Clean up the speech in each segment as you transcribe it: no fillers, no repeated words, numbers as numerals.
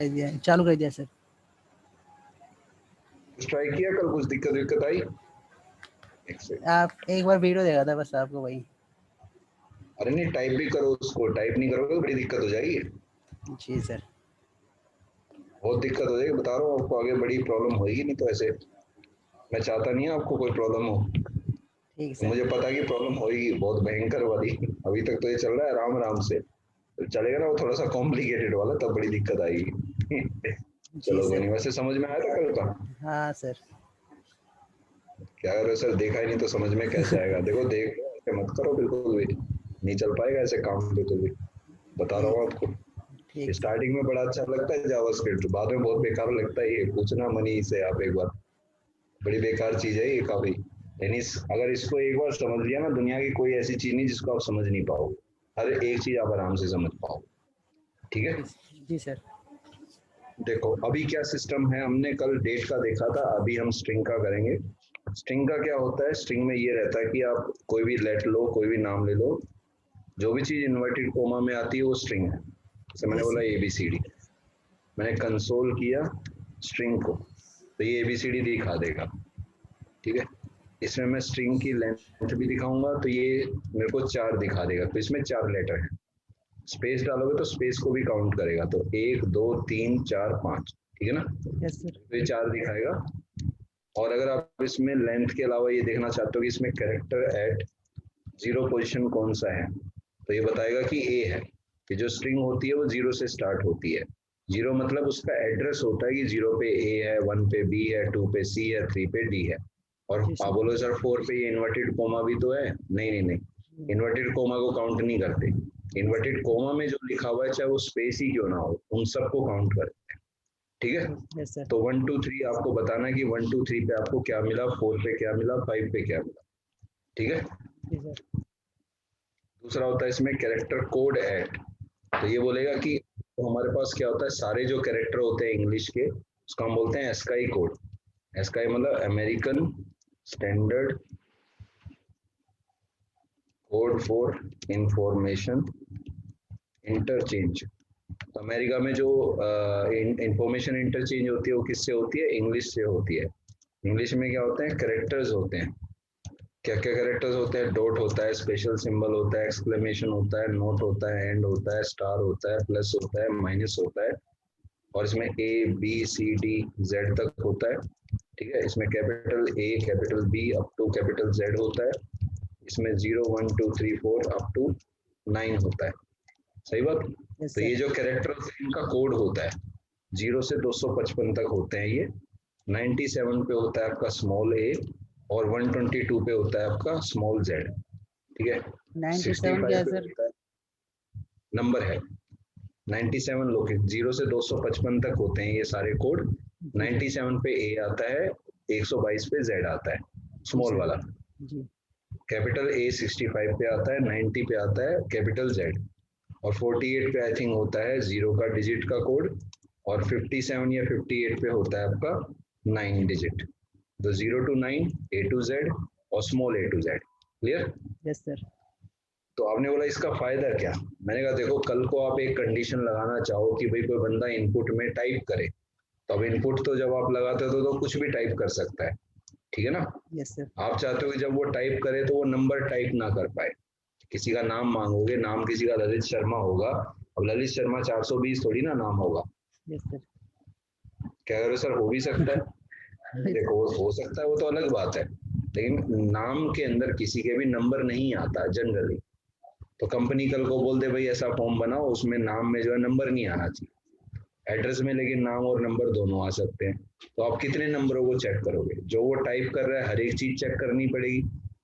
दिया, चालू कर दिया सर। ट्राई किया कल, कुछ दिक्कत आई? आप एक बार वीडियो देखा था बस आपको भाई। अरे नहीं, टाइप भी करो उसको, टाइप नहीं करोगे तो बड़ी दिक्कत हो जाएगी। जी सर। बहुत दिक्कत हो जाएगी, बता रहा हूँ आपको, आगे बड़ी प्रॉब्लम होगी। नहीं तो ऐसे मैं चाहता नहीं है आपको कोई प्रॉब्लम हो, ठीक तो सर। मुझे पता है कि प्रॉब्लम होगी बहुत भयंकर वाली। अभी तक तो ये चल रहा है आराम आराम से, तो चलेगा ना वो थोड़ा सा कॉम्प्लिकेटेड वाला, तब बड़ी दिक्कत आएगी। जी चलो कोई सर। नहीं, वैसे समझ में आया था कल का? हाँ सर। क्या करो सर, देखा ही नहीं तो समझ में कैसे आएगा? देखो देख लो, ऐसे मत करो बिल्कुल भी, नहीं चल पाएगा ऐसे काम पे तो भी, बता रहा हूँ आपको। ठीक सर। स्टार्टिंग में बड़ा अच्छा लगता है जावास्क्रिप्ट, बाद में बहुत बेकार लगता है। ये पूछना मनी से आप एक बार, बड़ी बेकार चीज है ये काफी। यानी अगर इसको एक बार समझ लिया ना, दुनिया की कोई ऐसी चीज नहीं जिसको आप समझ नहीं पाओगे, हर एक चीज आप आराम से समझ पाओगे। ठीक है, जी सर। देखो अभी क्या सिस्टम है, हमने कल डेट का देखा था, अभी हम स्ट्रिंग का करेंगे। स्ट्रिंग का क्या होता है? स्ट्रिंग में ये रहता है कि आप कोई भी लेट लो, कोई भी नाम ले लो, जो भी चीज इन्वर्टेड कोमा में आती है वो स्ट्रिंग है। जैसे मैंने बोला ABCD, मैंने कंसोल किया स्ट्रिंग को, तो ये ABCD दिखा देगा। ठीक है, इसमें मैं स्ट्रिंग की लेंथ भी दिखाऊंगा, तो ये मेरे को 4 दिखा देगा, तो इसमें 4 लेटर है। स्पेस डालोगे तो स्पेस को भी काउंट करेगा, तो 1 2 3 4 5, ठीक है ना? Yes sir. तो ये 4 दिखाएगा। और अगर आप इसमें लेंथ के अलावा ये देखना चाहते हो कि इसमें कैरेक्टर एट 0 पोजीशन कौन सा है, तो ये बताएगा कि A है, कि जो स्ट्रिंग होती है वो 0 से स्टार्ट होती है। 0 मतलब उसका एड्रेस होता है कि 0 पे A है, 1 पे B है, 2 पे C है, 3 पे D है। और आप बोलो सर 4 पे ये इन्वर्टेड कोमा भी तो है, नहीं नहीं नहीं, इन्वर्टेड कोमा को काउंट नहीं करते। इन्वर्टेड कोमा में जो लिखा हुआ है, चाहे वो स्पेस ही क्यों ना हो, उन सबको काउंट करते हैं। ठीक है, यस सर। तो 1 2 3 आपको बताना है कि 1 2 3 पे आपको क्या मिला, 4 पे क्या मिला, 5 पे क्या मिला। ठीक है, जी सर। दूसरा होता है इसमें कैरेक्टर कोड ऐड, तो ये बोलेगा कि तो हमारे पास क्या होता है, सारे जो कैरेक्टर होते हैं इंग्लिश के, उसको हम बोलते हैं एस्काई कोड। एस्काई मतलब American standard code for information interchange. तो अमेरिका में जो इंफॉर्मेशन इंटरचेंज होती है वो किससे होती है? इंग्लिश से होती है। इंग्लिश में क्या होते हैं? कैरेक्टर्स होते हैं। क्या क्या कैरेक्टर्स होते हैं? डॉट होता है, स्पेशल सिंबल होता है, एक्सक्लेमेशन होता है, नोट होता है, एंड होता है, स्टार होता है, प्लस होता है, माइनस होता है, और इसमें A B C D Z तक होता है। ठीक है, इसमें capital A capital B up to capital Z होता है। इसमें 0 1 2 3 4 अप टू 9 होता है। सही बात? यस तो ये सर। जो कैरेक्टर इनका कोड होता है, 0 से 255 तक होते हैं ये। 97 पे होता है आपका स्मॉल a, और 122 पे होता है आपका स्मॉल z। ठीक है, 97 क्या 65 है पे सर? होता है, नंबर है 97 लोग, 0 से 255 तक होते हैं ये सारे कोड। जी सर। 97 पे a आता है, 122 पे z आता है, जी स्मॉल सर। वाला। जी। कैपिटल A 65 पे आता है, 90 पे आता है कैपिटल Z, और 48 पे आई थिंक होता है 0 का डिजिट का कोड, और 57 या 58 पे होता है आपका 9 डिजिट। तो 0 to 9 A to Z और small a to Z। Clear? Yes sir. तो आपने बोला इसका फायदा क्या? मैंने कहा देखो, कल को आप एक कंडीशन लगाना चाहो कि भाई कोई बंदा इनपुट में टाइप करे, तो अब इनपुट तो जब आप लगाते हो तो कुछ भी टाइप कर सकता है। ठीक है ना? Yes sir. आप चाहते हो कि जब वो टाइप करे तो वो नंबर टाइप ना कर पाए। किसी का नाम मांगोगे, नाम किसी का ललित शर्मा होगा, अब ललित शर्मा 420 थोड़ी ना नाम होगा। Yes sir. क्या करो सर, हो भी सकता है, देखो हो सकता है, वो तो अलग बात है, लेकिन नाम के अंदर किसी के भी नंबर नहीं आता जनरली। तो कंपनी कल को बोल दे भाई ऐसा फॉर्म बनाओ, उसमें नाम में जो है नंबर नहीं आना चाहिए, एड्रेस में लेकिन नाम और नंबर दोनों आ सकते हैं। तो आप कितने नंबरों को चेक करोगे? जो वो टाइप कर रहा है हर एक चीज चेक करनी पड़ेगी,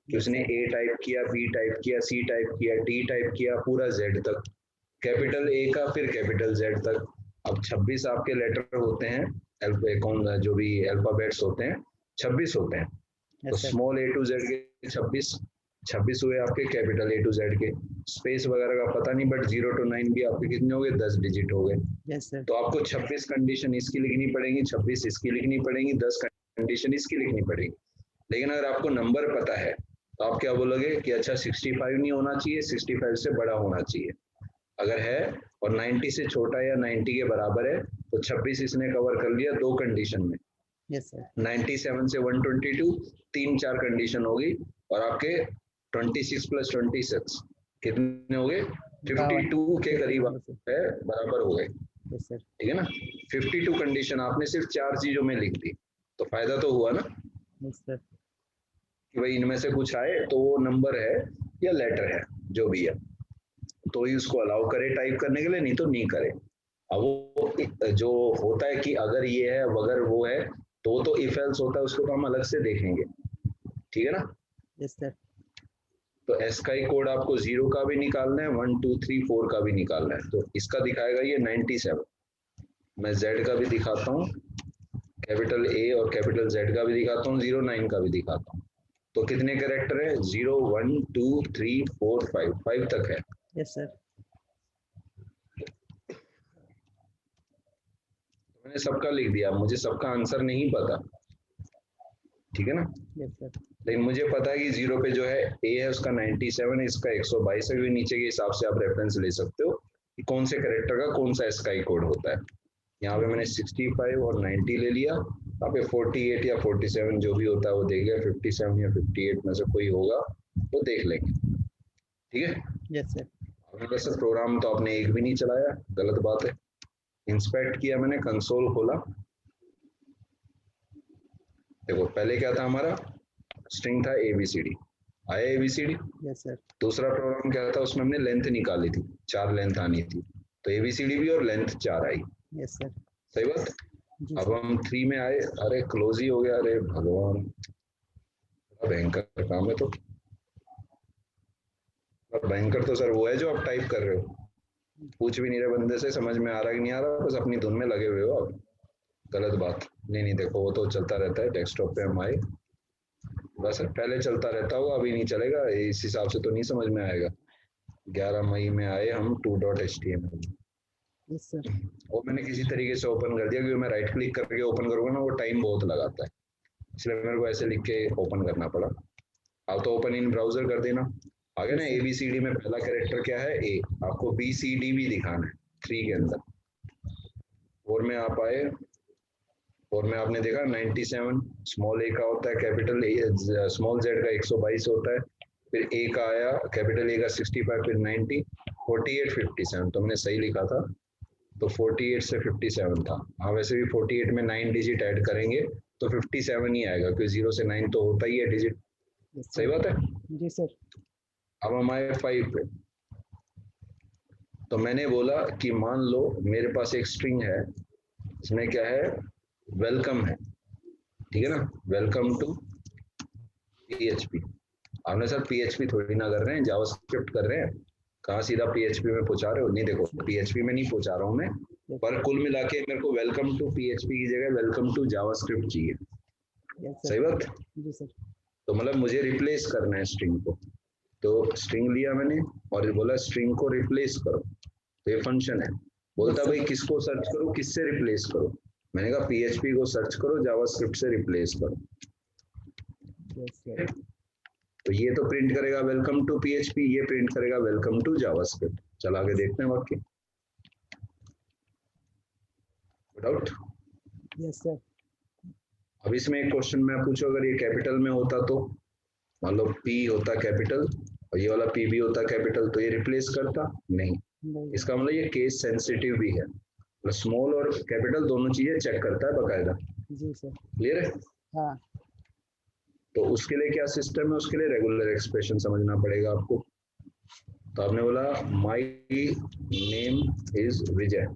कि उसने A टाइप किया, B टाइप किया, C टाइप किया, D टाइप किया, पूरा Z तक, कैपिटल A का फिर कैपिटल Z तक। अब 26 आपके लेटर होते हैं, कौन जो भी अल्फाबेट्स होते हैं 26 होते हैं, तो yes sir. Small A to Z के 26, 26 हुए आपके कैपिटल A to Z के। स्पेस वगैरह का पता नहीं, बट 0 to 9 भी आपके कितने हो गए? 10 डिजिट हो गए। Yes sir. तो आपको 26 कंडीशन इसकी लिखनी पड़ेगी, 26 इसकी लिखनी पड़ेगी, 10 कंडीशन इसकी लिखनी पड़ेगी। लेकिन अगर आपको नंबर पता है तो आप क्या बोलोगे कि अच्छा 65 नहीं होना चाहिए, 65 से बड़ा होना चाहिए। अगर है और 90 से छोटा या 90 के बराबर है, तो 26 इसने कवर कर लिया 2 कंडीशन में। Yes sir. 97 से 122 3-4 कंडीशन होगी और आपके 26 + 26 कितने हो गए? 52 के करीब है, बराबर हो गए। Yes sir. ठीक है ना? 52 कंडीशन आपने सिर्फ 4 चीजों में लिख दी, तो फायदा तो हुआ ना यस सर। कि भाई इनमें से कुछ आए तो वो नंबर है या लेटर है जो भी है, तो ही उसको अलाउ करे टाइप करने के लिए, नहीं तो नहीं करे। अब वो जो होता है कि अगर ये है अगर वो है तो इफ एल्स होता है, उसको तो हम अलग से देखेंगे। ठीक है ना? Yes sir. तो एस्काई कोड आपको 0 का भी निकालना है, 1 2 3 4 का भी निकालना है। तो इसका दिखाएगा ये 97। मैं Z का भी दिखाता हूँ, कैपिटल A और कैपिटल Z का भी दिखाता हूँ, 09 का भी दिखाता हूँ। तो कितने कैरेक्टर है? 0 1 2 3 4 5 तक है। Yes sir. मैंने सबका लिख दिया, मुझे सबका आंसर नहीं पता। ठीक है ना? Yes sir. लेकिन मुझे पता है कि 0 पे जो है A है उसका 97 है, इसका 122 है। नीचे के हिसाब से आप रेफरेंस ले सकते हो कि कौन से कैरेक्टर का कौन सा स्काई कोड होता है। यहाँ पे मैंने 65 और 90 ले लिया, यहाँ पे 48 या 47 जो भी होता है वो देख लिया, 57 या 58 में से कोई होगा वो देख लेंगे। ठीक है? Yes sir. वैसे प्रोग्राम तो आपने एक भी नहीं चलाया, गलत बात है। इंस्पेक्ट किया मैंने, कंसोल खोला, देखो पहले क्या था हमारा स्ट्रिंग था ABCD, आया ABCD। Yes sir. दूसरा प्रोग्राम क्या था, उसमें हमने लेंथ निकाली थी, 4 लेंथ आनी थी, तो ABCD भी और लेंथ 4 आई। Yes sir. सही बात। अब हम 3 में आए, अरे क्लोज ही हो गया, अरे भगवान भयंकर काम है। तो भयंकर तो सर वो है जो आप टाइप कर रहे हो, पूछ भी नहीं रहे बंदे से समझ में आ रहा कि नहीं आ रहा, बस अपनी धुन में लगे हुए हो आप। गलत बात। नहीं देखो वो तो चलता रहता है, डेस्कटॉप पे हम आए बस पहले चलता रहता होगा, अभी नहीं चलेगा, इस हिसाब से तो नहीं समझ में आएगा। 11 मई में आए हम 2.html। Yes sir. वो मैंने किसी तरीके से ओपन कर दिया, क्योंकि मैं राइट क्लिक करके ओपन करूंगा ना वो टाइम बहुत लगाता है, इसलिए मेरे को ऐसे लिख के ओपन करना पड़ा। आप तो ओपन इन ब्राउजर कर देना। आगे ना ABCD में पहला कैरेक्टर क्या है? A। आपको BCD भी दिखाना है 3 के अंदर। और में आप आए और में आपने देखा 97 स्मॉल A का होता है, कैपिटल A स्मॉल Z का 122 होता है, फिर A का आया कैपिटल A का 65, फिर 90 48 57। तो मैंने सही लिखा था, तो 48 से 57 था। हाँ वैसे भी 48 में 9 डिजिट ऐड करेंगे तो 57 ही आएगा, क्योंकि 0 से 9 तो होता ही है डिजिट। सही बात है। जी सर। अब हम आए 5 पे, तो मैंने बोला कि मान लो मेरे पास एक स्ट्रिंग है, इसमें क्या है? वेलकम है। ठीक है ना? Welcome to PHP। आपने सर PHP थोड़ी ना कर रहे हैं, जावास्क्रिप्ट कर रहे हैं, कहाँ सीधा PHP में पहुंचा रहे हो? नहीं देखो PHP में नहीं पहुंचा रहा हूँ मैं, पर कुल मिला के मेरे को वेलकम टू PHP की जगह वेलकम टू जावास्क्रिप्ट चाहिए। सही बात। जी सर। तो मतलब मुझे रिप्लेस करना है स्ट्रिंग को, तो स्ट्रिंग लिया मैंने और बोला स्ट्रिंग को रिप्लेस करो, तो ये फंक्शन है। बोलता भाई किसको सर्च करो, किससे रिप्लेस करो? मैंने कहा PHP को सर्च करो, जावास्क्रिप्ट से रिप्लेस करो। तो ये तो प्रिंट करेगा वेलकम टू PHP, ये प्रिंट करेगा वेलकम टू जावास्क्रिप्ट। चला के देखते हैं वाक्य। डाउट? Yes sir. अब इसमें एक क्वेश्चन मैं पूछूं, अगर ये कैपिटल में होता तो मान लो P होता कैपिटल और ये वाला P भी होता कैपिटल, तो ये रिप्लेस करता नहीं। इसका मतलब ये केस सेंसिटिव भी है, स्मॉल और कैपिटल दोनों चीजें चेक करता है बकायदा। जी सर। क्लियर है? हाँ। तो उसके लिए क्या सिस्टम है? उसके लिए रेगुलर एक्सप्रेशन समझना पड़ेगा आपको। तो आपने बोला माई नेम इज विजय,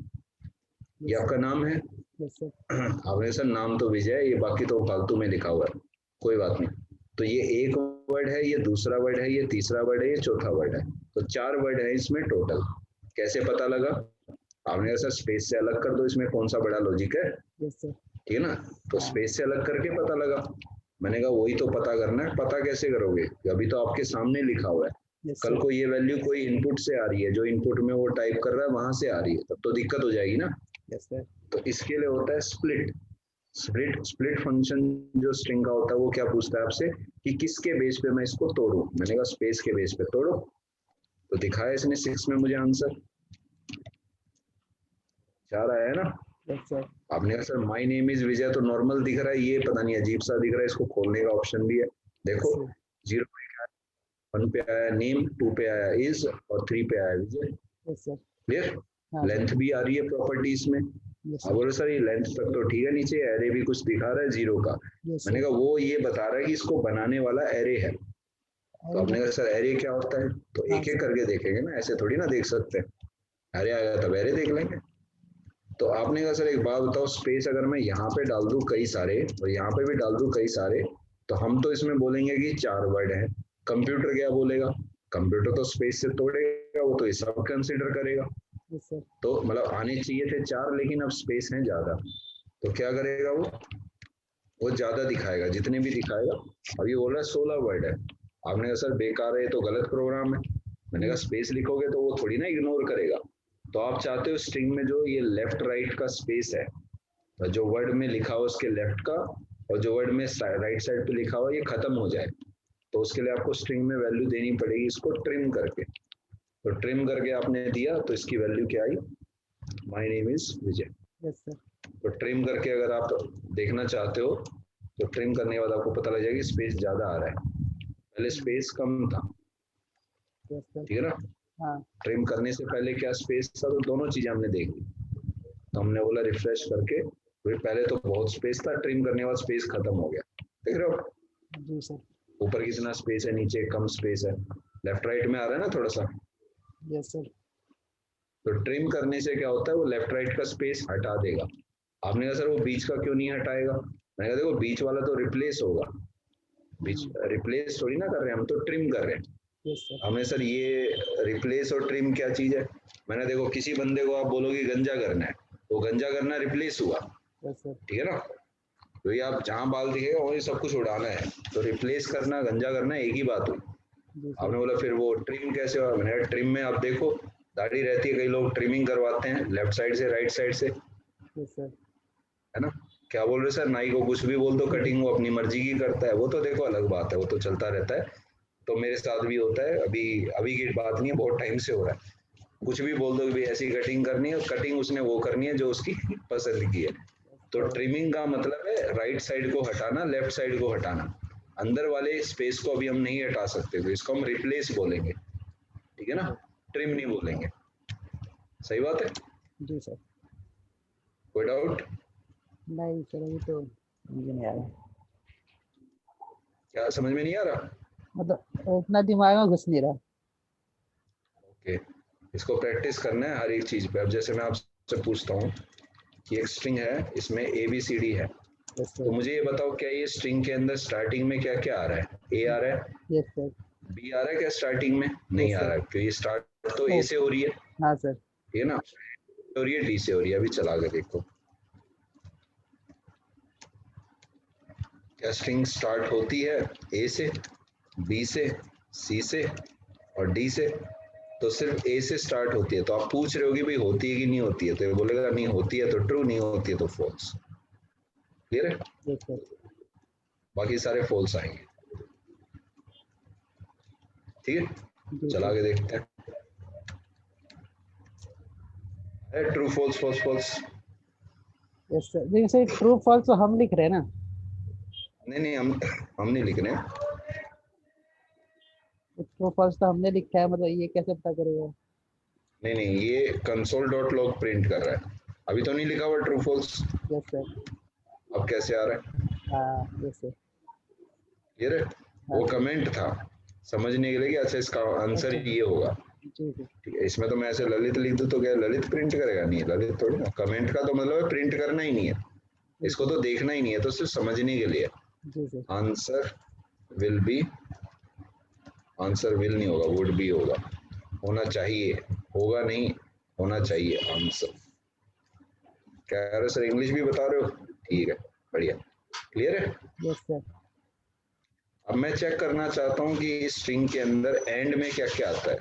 ये आपका नाम है। आपने सर नाम तो विजय है, ये बाकी तो फालतू में लिखा हुआ है, कोई बात नहीं। तो ये एक वर्ड है, ये दूसरा वर्ड है, ये तीसरा वर्ड है, ये चौथा वर्ड है, तो 4 वर्ड है इसमें टोटल। कैसे पता लगा? आपने कहा सर स्पेस से अलग कर दो, इसमें कौन सा बड़ा लॉजिक है? ठीक है ना? तो स्पेस से अलग करके पता लगा। मैंने कहा वही तो पता करना है। पता कैसे करोगे? अभी तो आपके सामने लिखा हुआ है, कल को ये वैल्यू कोई इनपुट से आ रही है, जो इनपुट में वो टाइप कर रहा है वहां से आ रही है, तब तो दिक्कत हो जाएगी ना। तो इसके लिए होता है स्प्लिट फंक्शन जो स्ट्रिंग का होता है, वो क्या पूछता है आपसे कि किसके बेस पे मैं इसको तोड़ूं। मैंने कहा स्पेस के बेस पे तोड़ो, तो दिखाया इसने 6 में मुझे आंसर 4 आया है ना। Yes sir. आपने कहा सर माय नेम इज विजय, तो नॉर्मल दिख रहा है, ये पता नहीं अजीब सा दिख रहा है, इसको खोलने का ऑप्शन भी है। देखो सर 0 पे क्या, 1 पे आया नेम, 2 पे आया इज, और 3 पे आया विजय। Yes sir. क्लियर? हाँ सर। लेंथ भी आ रही है प्रॉपर्टीज में। यस अब सर। बोले सर ये लेंथ तक तो ठीक है, नीचे एरे भी कुछ दिखा रहा है 0 का। यस मैंने सर। कहा वो ये बता रहा है कि इसको बनाने वाला एरे है। तो आपने कहा सर एरे क्या होता है, तो हाँ एक एक सर। करके देखेंगे ना, ऐसे थोड़ी ना देख सकते हैं। एरे आएगा तब एरे देख लेंगे। तो आपने कहा सर एक बात बताओ, स्पेस अगर मैं यहाँ पे डाल दूं कई सारे और यहाँ पे भी डाल दूं कई सारे, तो हम तो इसमें बोलेंगे कि 4 वर्ड हैं। कंप्यूटर क्या बोलेगा? कंप्यूटर तो स्पेस से तोड़ेगा, वो तो ये सब कंसिडर करेगा। Yes sir. तो मतलब आने चाहिए थे 4, लेकिन अब स्पेस है ज्यादा, तो क्या करेगा वो ज्यादा दिखाएगा, जितने भी दिखाएगा। अब ये बोल रहा है 16 वर्ड है। आपने कहा सर बेकार है, ये तो गलत प्रोग्राम है। मैंने कहा स्पेस लिखोगे तो वो थोड़ी ना इग्नोर करेगा। तो आप चाहते हो स्ट्रिंग में जो ये लेफ्ट राइट का स्पेस है, जो वर्ड में लिखा हो उसके लेफ्ट का, और जो वर्ड में राइट साइड पे लिखा हो ये खत्म हो जाए। तो उसके लिए आपको स्ट्रिंग में वैल्यू देनी पड़ेगी, इसको ट्रिम करके। तो ट्रिम करके आपने दिया, तो इसकी वैल्यू क्या आई? My name is Vijay. Yes sir. तो ट्रिम करके अगर आप देखना चाहते हो, तो ट्रिम करने के बाद आपको पता लग जाएगा कि स्पेस ज्यादा आ रहा है, पहले स्पेस कम था। Yes sir. ठीक है ना? हाँ। ट्रिम करने से पहले क्या स्पेस था, तो दोनों चीजें हमने देख ली। तो हमने बोला रिफ्रेश करके, फिर पहले तो बहुत स्पेस था, ट्रिम करने के बाद स्पेस खत्म हो गया। देख रहे हो जी सर। ऊपर कितना स्पेस है, नीचे कम स्पेस है, लेफ्ट राइट में आ रहा है ना थोड़ा सा। Yes sir. तो ट्रिम करने से क्या होता है, वो लेफ्ट राइट का स्पेस हटा देगा। आपने कहा सर वो बीच का क्यों नहीं हटाएगा? मैंने कहा देखो बीच वाला तो रिप्लेस होगा, बीच रिप्लेस थोड़ी ना कर रहे हैं हम, तो ट्रिम कर रहे हैं। Yes sir. हमें सर ये रिप्लेस और ट्रिम क्या चीज है? मैंने देखो किसी बंदे को आप बोलोगे गंजा करना है, वो गंजा करना रिप्लेस हुआ। Yes sir. ठीक है ना? तो ये आप जहां बाल दिखेगा वही सब कुछ उड़ाना है, तो रिप्लेस करना गंजा करना एक ही बात हुई। जी सर। आपने बोला फिर वो ट्रिम कैसे हुआ? मैंने कहा ट्रिम में आप देखो दाढ़ी रहती है, कई लोग ट्रिमिंग करवाते हैं लेफ्ट साइड से राइट साइड से, यस सर। है ना? क्या बोल रहे सर, नाई को कुछ भी बोल दो, कटिंग वो अपनी मर्जी की करता है, वो तो देखो अलग बात है, वो तो चलता रहता है। तो मेरे साथ भी होता है, अभी अभी की बात नहीं है, बहुत टाइम से हो रहा है। कुछ भी बोल दो कि भाई ऐसी कटिंग करनी है, कटिंग उसने वो करनी है जो उसकी पसंद की है। तो ट्रिमिंग का मतलब है राइट साइड को हटाना, लेफ्ट साइड को हटाना। अंदर वाले स्पेस को अभी हम नहीं हटा सकते, तो इसको हम रिप्लेस बोलेंगे। ठीक है ना? ट्रिम नहीं बोलेंगे। सही बात है? जी सर। कोई डाउट? नहीं सर, अभी तो मुझे नहीं आ रहा, क्या समझ में नहीं आ रहा? मतलब उतना दिमाग में घुस नहीं रहा। ओके, इसको प्रैक्टिस करना है हर एक चीज पे। अब जैसे मैं आपसे पूछता हूँ कि एक स्ट्रिंग है, इसमें ABCD है, यस तो सर। मुझे ये बताओ क्या ये स्ट्रिंग के अंदर स्टार्टिंग में क्या क्या आ रहा है? A आ रहा है, यस सर। B आ रहा है क्या स्टार्टिंग में? नहीं यस आ सर। रहा है, क्योंकि स्टार्ट तो ओ। A से हो रही है। हाँ सर। ठीक है ना? हो रही है, D से हो रही है। अभी चला के देखो, क्या स्ट्रिंग स्टार्ट होती है A से, B से, C से और D से? तो सिर्फ A से स्टार्ट होती है। तो आप पूछ रहे हो कि भाई होती है कि नहीं होती है, तो ये बोलेगा नहीं होती है तो ट्रू, नहीं होती है तो फॉल्स। क्लियर है? Yes sir. बाकी सारे फॉल्स आएंगे। ठीक है, जी चला सर। के देखते हैं। True false false false. Yes sir, लेकिन सर ट्रू फॉल्स तो हम लिख रहे हैं ना। नहीं नहीं, हम नहीं लिख रहे हैं। ट्रू फॉल्स तो हमने लिखा है, मतलब ये कैसे पता करेगा? नहीं नहीं, ये कंसोल डॉट लॉग प्रिंट कर रहा है, अभी तो नहीं लिखा हुआ ट्रू फॉल्स। Yes sir. अब कैसे आ रहा है? हाँ यस सर। क्लियर है? हाँ वो सर। कमेंट था समझने के लिए कि अच्छा इसका आंसर अच्छा। ये होगा। जी सर। ठीक है, इसमें तो मैं ऐसे ललित लिख दूं तो क्या ललित प्रिंट करेगा? नहीं, ललित थोड़ी ना। कमेंट का तो मतलब है प्रिंट करना ही नहीं है, जी इसको सर। तो देखना ही नहीं है, तो सिर्फ समझने के लिए। जी sir. Answer will be, answer will नहीं होगा, वुड बी होगा। होना चाहिए, होगा नहीं, होना चाहिए आंसर। कह रहे हो सर इंग्लिश भी बता रहे हो? ठीक है, बढ़िया। क्लियर है? Yes sir. अब मैं चेक करना चाहता हूँ कि स्ट्रिंग के अंदर एंड में क्या क्या आता है।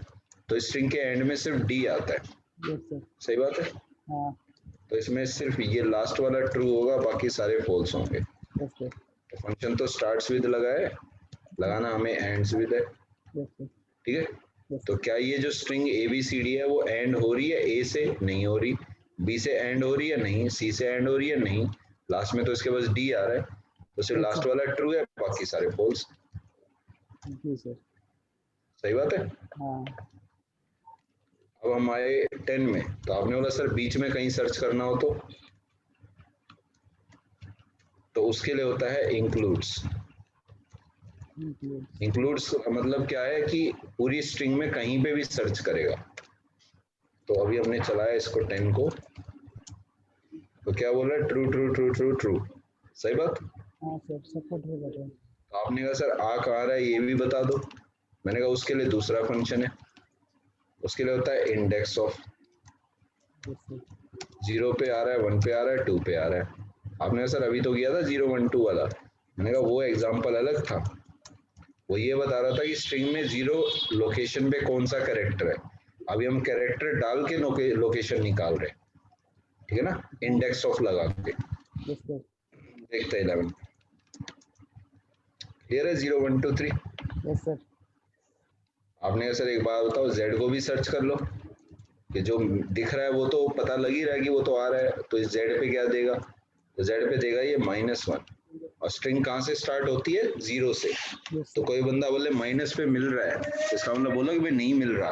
तो स्ट्रिंग के एंड में सिर्फ D आता है। Yes sir. सही बात है? हाँ। तो इसमें सिर्फ ये लास्ट वाला ट्रू होगा, बाकी सारे फॉल्स होंगे। Yes sir. तो फंक्शन तो स्टार्ट्स विद लगा है, लगाना हमें एंड्स विद है। Yes sir. ठीक है? यस तो क्या ये जो स्ट्रिंग ABCD है वो एंड हो रही है A से? नहीं हो रही। बी से एंड हो रही है नहीं, सी से एंड हो रही है नहीं, लास्ट में तो इसके पास डी आ रहा है, तो सिर्फ लास्ट वाला ट्रू है, बाकी सारे फॉल्स। जी सर। सही बात है। हाँ अब हम आए 10 में, तो आपने बोला सर बीच में कहीं सर्च करना हो तो उसके लिए होता है इंक्लूड्स। इंक्लूड्स मतलब क्या है कि पूरी स्ट्रिंग में कहीं पे भी सर्च करेगा। तो अभी हमने चलाया इसको 10 को, तो क्या बोल रहा है, true true true true true. सही बात। हाँ सर, सपोर्ट हो जाता है। तो आपने कहा सर आ कहाँ रहा है ये भी बता दो। मैंने कहा उसके लिए दूसरा फंक्शन है, उसके लिए होता है इंडेक्स ऑफ। 0 पे आ रहा है, 1 पे आ रहा है, 2 पे आ रहा है। आपने कहा सर अभी तो किया था 0 1 2 वाला। मैंने कहा वो एग्जाम्पल अलग था, वो ये बता रहा था कि स्ट्रिंग में 0 लोकेशन पे कौन सा कैरेक्टर है। अभी हम कैरेक्टर डाल के लोकेशन निकाल रहे हैं, ठीक है ना, इंडेक्स ऑफ लगा के। देखते हैं 11 क्लियर है, 0 1 2 3। Yes sir. आपने कहा सर एक बात बताओ, जेड को भी सर्च कर लो, कि जो दिख रहा है वो तो पता लग ही रहा है कि वो तो आ रहा है, तो इस जेड पे क्या देगा, तो जेड पे देगा ये -1। और स्ट्रिंग कहाँ से स्टार्ट होती है, 0 से। तो कोई बंदा बोले माइनस पे मिल रहा है, तो इसका मतलब बोलो कि भाई नहीं मिल रहा,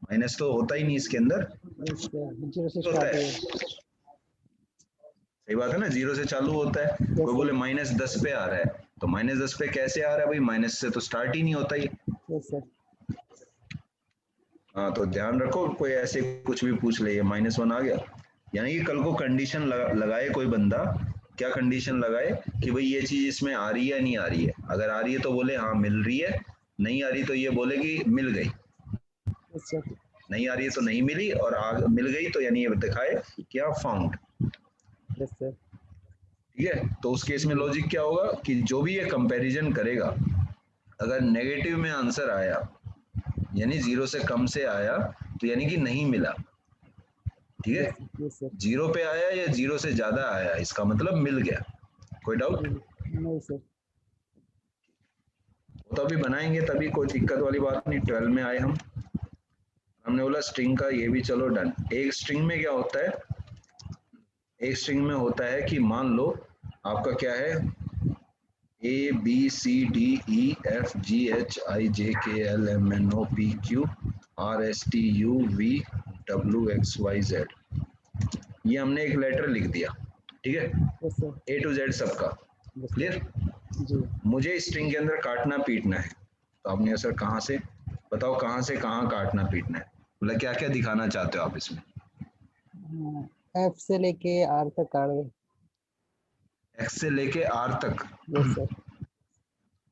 माइनस तो होता ही नहीं इसके अंदर, 0 से होता स्टार्ट है। है। सही बात है ना, 0 से चालू होता है। कोई बोले -10 पे आ रहा है, तो -10 पे कैसे आ रहा है भाई, माइनस से तो स्टार्ट ही नहीं होता ही। Yes sir. हाँ तो ध्यान रखो, कोई ऐसे कुछ भी पूछ ले, ये -1 आ गया, यानी कि कल को कंडीशन लगाए कोई बंदा, क्या कंडीशन लगाए कि भाई ये चीज इसमें आ रही है नहीं आ रही है। अगर आ रही है तो बोले हाँ मिल रही है, नहीं आ रही तो ये बोले कि मिल गई। Yes sir. नहीं आ रही है तो नहीं मिली, और मिल गई तो यानी ये दिखाए क्या फाउंड। Yes sir. ठीक है, तो उस केस में लॉजिक क्या होगा कि जो भी ये कंपैरिजन करेगा, अगर नेगेटिव में आंसर आया यानी 0 से कम से आया, तो यानी कि नहीं मिला। ठीक है, यस सर। 0 पे आया या 0 से ज्यादा आया, इसका मतलब मिल गया। कोई डाउट? नहीं सर। वो तो अभी बनाएंगे, तभी कोई दिक्कत वाली बात नहीं। 12 में आए हमने बोला स्ट्रिंग का ये भी चलो डन। एक स्ट्रिंग में क्या होता है, एक स्ट्रिंग में होता है कि मान लो आपका क्या है, A B C D E F G H I J K L M N O P Q R S T U V W X Y Z। ये हमने एक लेटर लिख दिया, ठीक है, yes sir. A to Z सबका। Clear? जी। मुझे string के अंदर काटना पीटना है, तो आपने सर कहाँ से, बताओ कहाँ से कहाँ काटना पीटना है, मतलब क्या क्या दिखाना चाहते हो आप इसमें? F से लेके R तक काट दो। X से लेके R तक। Yes sir.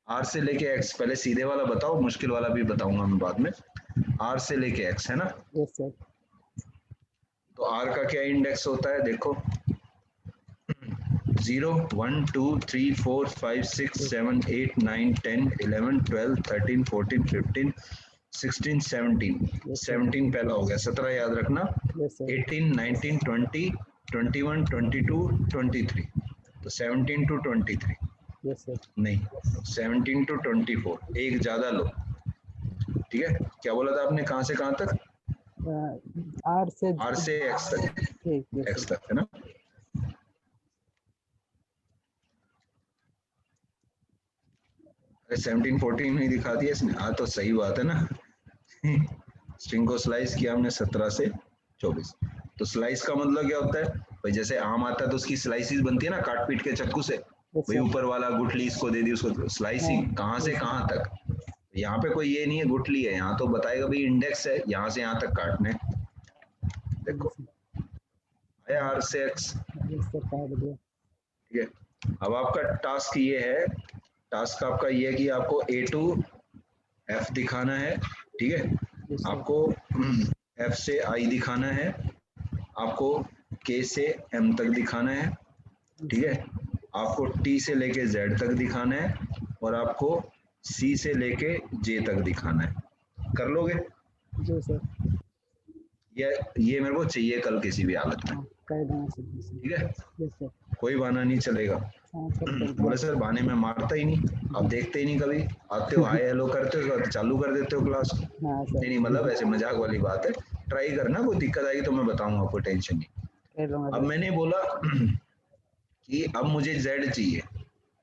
R से लेके X, पहले सीधे वाला बताओ, मुश्किल वाला भी बताऊंगा मैं बाद में। R से लेके X है ना? Yes sir. तो R का क्या इंडेक्स होता है, देखो 0 1 2 3 4 5 6 7 8 9 10 11 12 13 14 15 16 17। 17 पहला हो गया, 17 याद रखना, यस सर। 18 19 20 21 22 23, तो 17 to 23। Yes sir. नहीं, 17 to 24, एक ज्यादा लो। ठीक है, क्या बोला था आपने, कहाँ से कहाँ तक? R से X तक। ठीक, यस X सर। तक है ना? अरे 17 14 नहीं दिखा दिया इसने, हाँ तो सही बात है ना। स्ट्रिंग को स्लाइस किया हमने 17 से 24। तो स्लाइस का मतलब क्या होता है भाई, जैसे आम आता है तो उसकी स्लाइसिस बनती है ना काट पीट के चाकू से, भाई ऊपर वाला गुठली इसको दे दी, उसको स्लाइसिंग, कहाँ से कहाँ तक। यहाँ पे कोई ये नहीं है गुठली है, यहाँ तो बताएगा भाई इंडेक्स है, यहाँ से यहाँ तक काटने। देखो R से X। ठीक है, अब आपका टास्क ये है, टास्क आपका ये है कि आपको A to F दिखाना है। ठीक है, आपको F से I दिखाना है, आपको K से M तक दिखाना है। ठीक है, आपको T से लेके Z तक दिखाना है, और आपको C से लेके J तक दिखाना है। कर लोगे? जी सर। ये मेरे को चाहिए कल किसी भी हालत में। ठीक है, कोई बहाना नहीं चलेगा। बोले सर बहाने में मारता ही नहीं, आप देखते ही नहीं, कभी आते हो हाय हेलो करते हो तो चालू कर देते हो क्लास। नहीं मतलब ऐसे मजाक वाली बात है, ट्राई करना, कोई दिक्कत आएगी तो मैं बताऊंगा, कोई टेंशन नहीं। कर लूंगा अब सर। मैंने बोला कि अब मुझे जेड चाहिए।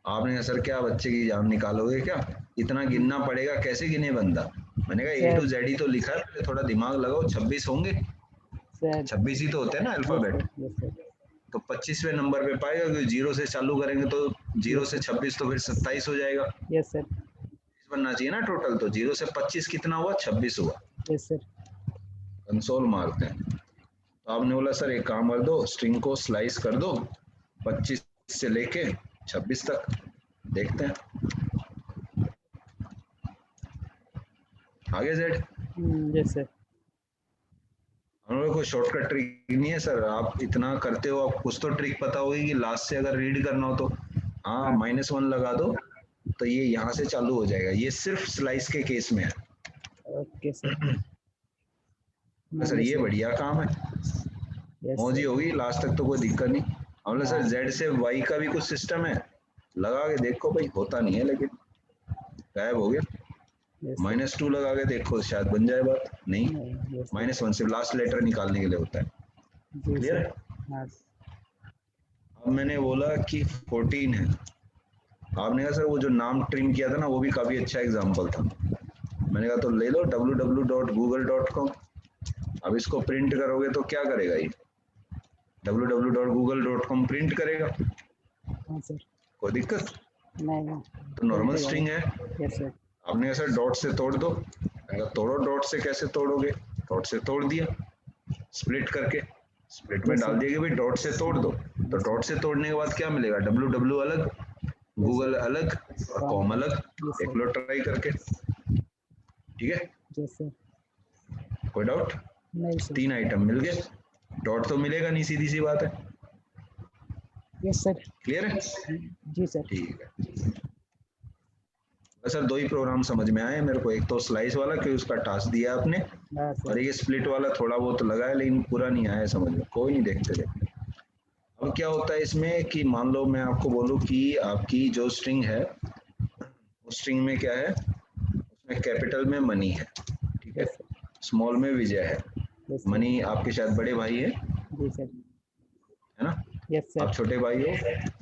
आपने कहा सर क्या बच्चे की जान निकालोगे क्या, इतना गिनना पड़ेगा, कैसे गिने बंदा। मैंने कहा ए सर टू जेड ही तो लिखा है, पहले थोड़ा दिमाग लगाओ, 26 होंगे, सर 26 ही तो होते हैं ना yes alphabet. Sir yes sir तो 25वें नंबर पे पाएगा, क्योंकि जीरो से चालू करेंगे तो जीरो यस से सर 26 तो फिर 27 हो जाएगा, यस सर बनना चाहिए ना टोटल। तो जीरो से 25 कितना हुआ, 26 हुआ। यस सर कंसोल मारते हैं। तो आपने बोला सर एक काम कर दो, स्ट्रिंग को स्लाइस कर दो 25 से लेके 26 तक, देखते हैं आगे जेड। यस सर हम लोग को शॉर्टकट ट्रिक नहीं है सर, आप इतना करते हो, आप कुछ तो ट्रिक पता होगी कि लास्ट से अगर रीड करना हो तो हाँ हाँ -1 लगा दो, तो ये यहाँ से चालू हो जाएगा। ये सिर्फ स्लाइस के केस में है। ओके सर सर ये -1 बढ़िया काम है, यस मौजी सर होगी, लास्ट तक तो कोई दिक्कत नहीं। हमने सर हाँ जेड से वाई का भी कुछ सिस्टम है, लगा के देखो भाई, होता नहीं है लेकिन गायब हो गया। यस सर -2 लगा के देखो, शायद बन जाए बात, नहीं नहीं यस सर -1 सिर्फ लास्ट लेटर निकालने के लिए होता है। जी क्लियर सर है। हाँ अब मैंने बोला कि 14 है, आपने कहा सर वो जो नाम ट्रिम किया था ना वो भी काफी अच्छा एग्जाम्पल था। मैंने कहा तो ले लो www.google.com। अब इसको प्रिंट करोगे तो क्या करेगा ये, www.google.com प्रिंट करेगा, हाँ सर कोई दिक्कत। नहीं तो नॉर्मल प्रिंट स्ट्रिंग है, यस सर आपने कहा सर डॉट से तोड़ दो। मैंने कहा तोड़ो, डॉट से कैसे तोड़ोगे, डॉट से तोड़ दिया, स्प्लिट करके, स्प्लिट में यस डाल सर दिया कि भाई डॉट से तोड़ दो। तो डॉट से तोड़ने के बाद क्या मिलेगा, www अलग, गूगल अलग और कॉम अलग। यस देख सर लो ट्राई करके, ठीक है, यस सर कोई डाउट। नहीं सर 3 आइटम मिल गए, डॉट तो मिलेगा नहीं, सीधी सी बात है। यस सर क्लियर है, जी सर ठीक है। बस सर 2 ही प्रोग्राम समझ में आए मेरे को, एक तो स्लाइस वाला क्योंकि उसका टास्क दिया आपने, हाँ और सर ये स्प्लिट वाला थोड़ा बहुत लगा है लेकिन पूरा नहीं आया समझ में, कोई नहीं, देखते देखते। अब क्या होता है इसमें कि मान लो मैं आपको बोलूं कि आपकी जो स्ट्रिंग है, उस स्ट्रिंग में क्या है, उसमें कैपिटल में मनी है, ठीक है, यस सर स्मॉल में विजय है। यस सर मनी आपके शायद बड़े भाई है जी सर ना, यस सर आप छोटे भाई हो,